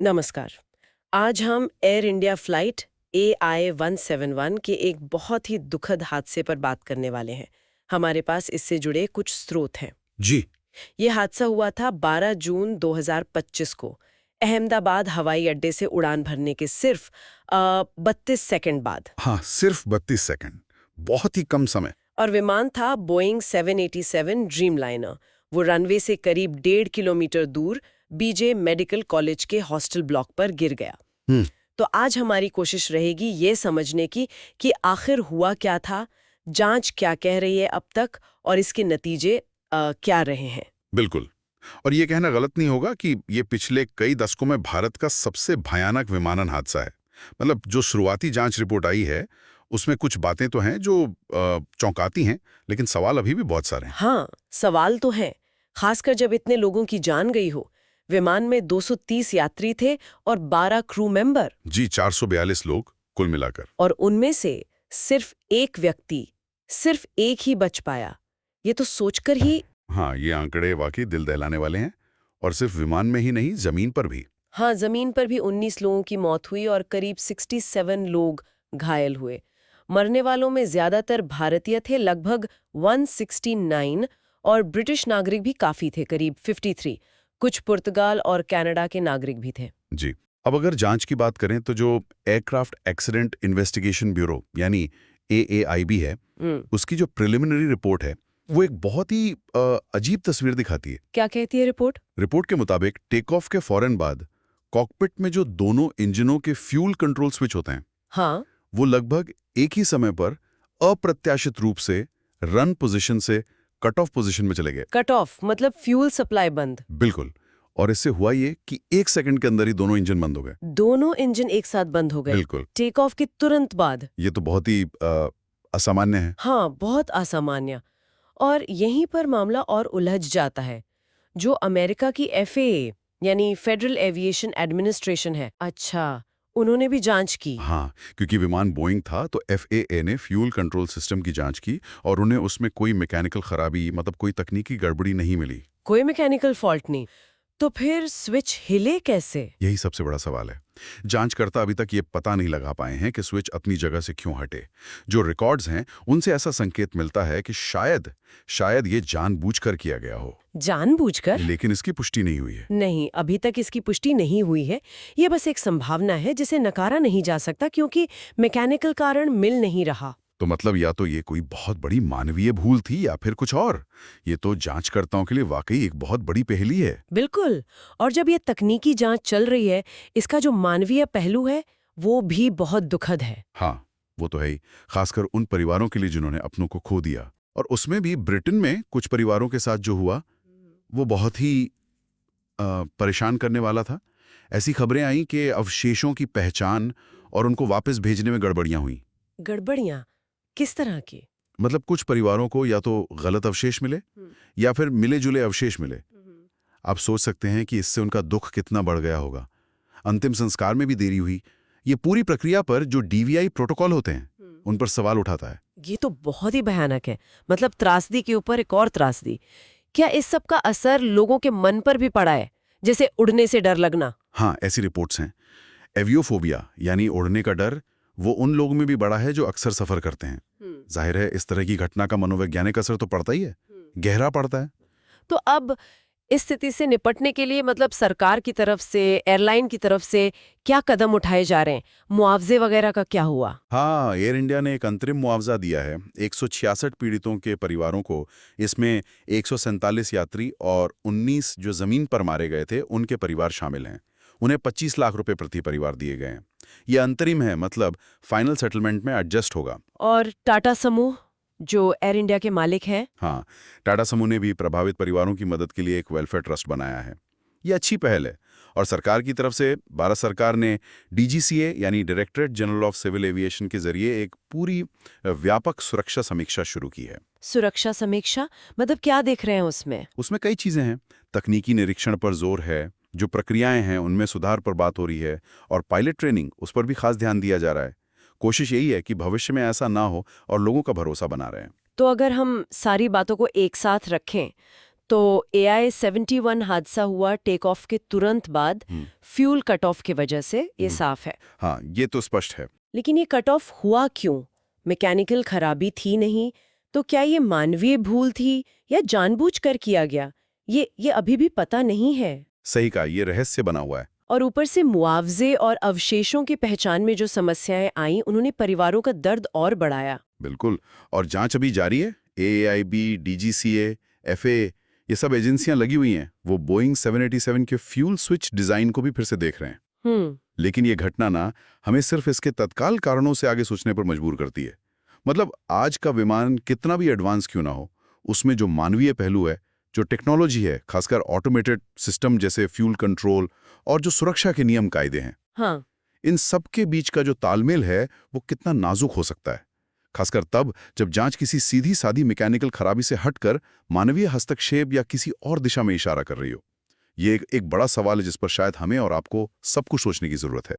नमस्कार। आज हम एयर इंडिया फ्लाइट AI-171 के एक बहुत ही दुखद हादसे पर बात करने वाले हैं। हमारे पास इससे जुड़े कुछ स्रोत हैं। जी। ये हादसा हुआ था 12 जून 2025 को अहमदाबाद हवाई अड्डे से उड़ान भरने के सिर्फ 32 सेकंड बाद। हाँ, सिर्फ 32 सेकंड। बहुत ही कम समय। और विमान था बोइंग 787 ड्रीमलाइनर। वो रनवे से करीब 1.5 किलोमीटर दूर बीजे मेडिकल कॉलेज के हॉस्टल ब्लॉक पर गिर गया। हम्म। तो आज हमारी कोशिश रहेगी ये समझने की कि आखिर हुआ क्या था, जांच क्या कह रही है अब तक, और इसके नतीजे क्या रहे हैं। बिल्कुल। और ये कहना गलत नहीं होगा कि ये पिछले कई दशकों में भारत का सबसे भयानक विमानन हादसा है। मतलब जो शुरुआती जांच रिपोर्ट आई है, उसमें कुछ बातें तो हैं जो चौंकाती हैं, लेकिन सवाल अभी भी बहुत सारे हैं। हाँ, सवाल तो हैं, खासकर जब इतने लोगों की जान गई हो। विमान में 230 यात्री थे और 12 क्रू मेंबर। जी, 442 लोग कुल मिलाकर। और उनमें से सिर्फ एक ही बच पाया। ये तो सोचकर ही। हाँ, ये आंकड़े वाकई दिल दहलाने वाले हैं। और सिर्फ विमान में ही नहीं, जमीन पर भी। हाँ, जमीन पर भी 19 लोगों की मौत हुई और करीब 67 लोग घायल हुए। मरने वालों में ज्यादातर भारतीय थे, लगभग 169, और ब्रिटिश नागरिक भी काफी थे, करीब 53। कुछ पुर्तगाल और कनाडा के नागरिक भी थे। जी। अब अगर जांच की बात करें तो जो एयरक्राफ्ट एक्सीडेंट इन्वेस्टिगेशन ब्यूरो यानी AAIB है, उसकी जो प्रिलिमिनरी रिपोर्ट है, वो एक बहुत ही अजीब तस्वीर दिखाती है। क्या कहती है रिपोर्ट? रिपोर्ट के मुताबिक टेक ऑफ के फौरन बाद कॉकपिट में जो दोनों इंजनों के फ्यूल कंट्रोल स्विच होते हैं, हाँ। वो लगभग एक ही समय पर अप्रत्याशित रूप से रन पोजीशन से कट ऑफ पोजीशन में चले गए। कट ऑफ मतलब फ्यूल सप्लाई बंद। बिल्कुल। और इससे हुआ ये कि 1 सेकंड के अंदर ही दोनों इंजन बंद हो गए। दोनों इंजन एक साथ बंद हो गए बिल्कुल। टेक ऑफ के तुरंत बाद। ये तो बहुत ही असामान्य है। हाँ, बहुत असामान्य। और यहीं पर मामला और उलझ जाता है। जो अमेरिका की FAA यानी फेडरल एविएशन एडमिनिस्ट्रेशन है, अच्छा, उन्होंने भी जांच की। हाँ, क्योंकि विमान बोइंग था तो FAA ने फ्यूल कंट्रोल सिस्टम की जांच की और उन्हें उसमें कोई मैकेनिकल खराबी, मतलब कोई तकनीकी गड़बड़ी नहीं मिली। कोई मैकेनिकल फॉल्ट नहीं। तो फिर स्विच हिले कैसे? यही सबसे बड़ा सवाल है। जांचकर्ता अभी तक ये पता नहीं लगा पाए हैं कि स्विच अपनी जगह से क्यों हटे। जो रिकॉर्ड्स हैं, उनसे ऐसा संकेत मिलता है कि शायद ये जानबूझकर किया गया हो। जानबूझकर? लेकिन इसकी पुष्टि नहीं हुई है। नहीं, अभी तक इसकी पुष्टि नहीं हुई है। ये बस एक संभावना है जिसे नकारा नहीं जा सकता, क्योंकि मैकेनिकल कारण मिल नहीं रहा। तो मतलब या तो ये कोई बहुत बड़ी मानवीय भूल थी या फिर कुछ और। ये तो जांचकर्ताओं के लिए वाकई एक बहुत बड़ी पहेली है। बिल्कुल। और जब ये तकनीकी जांच चल रही है, इसका जो मानवीय पहलू है वो भी बहुत दुखद है। हाँ, वो तो है ही। खासकर उन परिवारों के लिए जिन्होंने अपनों को खो दिया। और उसमें भी ब्रिटेन में कुछ परिवारों के साथ जो हुआ, वो बहुत ही परेशान करने वाला था। ऐसी खबरें आई कि अवशेषों की पहचान और उनको वापस भेजने में गड़बड़ियां हुई। गड़बड़ियां? किस तरह की? मतलब कुछ परिवारों को या तो गलत अवशेष मिले या फिर मिले जुले अवशेष मिले। आप सोच सकते हैं कि इससे उनका दुख कितना बढ़ गया होगा। अंतिम संस्कार में भी देरी हुई। ये पूरी प्रक्रिया पर जो DVI प्रोटोकॉल होते हैं, उन पर सवाल उठाता है। ये तो बहुत ही भयानक है। मतलब त्रासदी के ऊपर एक और त्रासदी। क्या इस सब का असर लोगों के मन पर भी पड़ा है, जैसे उड़ने से डर लगना? हाँ, ऐसी रिपोर्ट्स हैं। एवियोफोबिया यानी उड़ने का डर, वो उन लोगों में भी बड़ा है जो अक्सर सफर करते हैं। जाहिर है, इस तरह की घटना का मनोवैज्ञानिक असर तो पड़ता ही है, गहरा पड़ता है। तो अब इस स्थिति से निपटने के लिए मतलब सरकार की तरफ से, एयरलाइन की तरफ से क्या कदम उठाए जा रहे हैं? मुआवजे वगैरह का क्या हुआ? हाँ, एयर इंडिया ने एक अंतरिम मुआवजा दिया है 166 पीड़ितों के परिवारों को। इसमें 147 यात्री और 19 जो जमीन पर मारे गए थे, उनके परिवार शामिल हैं। उन्हें 25 लाख रुपए प्रति परिवार दिए गए हैं। ये अंतरिम है, मतलब फाइनल सेटलमेंट में एडजस्ट होगा। और टाटा समूह जो एयर इंडिया के मालिक हैं? हाँ, टाटा समूह ने भी प्रभावित परिवारों की मदद के लिए एक वेलफेयर ट्रस्ट बनाया है। ये अच्छी पहल है। और सरकार की तरफ से भारत सरकार ने DGCA यानी directorate general of civil aviation के जरिए एक पूरी व्यापक सुरक्षा समीक्षा शुरू की है। सुरक्षा समीक्षा मतलब क्या देख रहे हैं उसमें? उसमें कई चीजें हैं। तकनीकी निरीक्षण पर जोर है, जो प्रक्रियाएं हैं उनमें सुधार पर बात हो रही है, और पायलट ट्रेनिंग, उस पर भी खास ध्यान दिया जा रहा है। कोशिश यही है कि भविष्य में ऐसा ना हो और लोगों का भरोसा बना रहे हैं। तो अगर हम सारी बातों को एक साथ रखें तो AI-71 हादसा हुआ टेक ऑफ के तुरंत बाद फ्यूल कट ऑफ की वजह से, ये साफ है। हाँ, ये तो स्पष्ट है। लेकिन ये कट ऑफ हुआ क्यों? मैकेनिकल खराबी थी नहीं, तो क्या ये मानवीय भूल थी या जानबूझकर किया गया? ये अभी भी पता नहीं है। सही कहा, ये रहस्य बना हुआ है। और ऊपर से मुआवजे और अवशेषों की पहचान में जो समस्याएं आईं, उन्होंने परिवारों का दर्द और बढ़ाया। बिल्कुल, और जांच अभी जारी है। AAIB, DGCA, FAA, ये सब एजेंसियां लगी हुई हैं। वो बोइंग 787 के फ्यूल स्विच डिजाइन को भी फिर से देख रहे हैं। लेकिन ये घटना ना हमें सिर्फ इसके तत्काल कारणों से आगे सोचने पर मजबूर करती है। मतलब आज का विमान कितना भी एडवांस क्यों ना हो, उसमें जो मानवीय पहलू है, जो टेक्नोलॉजी है, खासकर ऑटोमेटेड सिस्टम जैसे फ्यूल कंट्रोल और जो सुरक्षा के नियम कायदे हैं, हाँ, इन सब के बीच का जो तालमेल है वो कितना नाजुक हो सकता है, खासकर तब जब जांच किसी सीधी सादी मैकेनिकल खराबी से हटकर मानवीय हस्तक्षेप या किसी और दिशा में इशारा कर रही हो। ये एक बड़ा सवाल है जिस पर शायद हमें और आपको सबको सोचने की जरूरत है।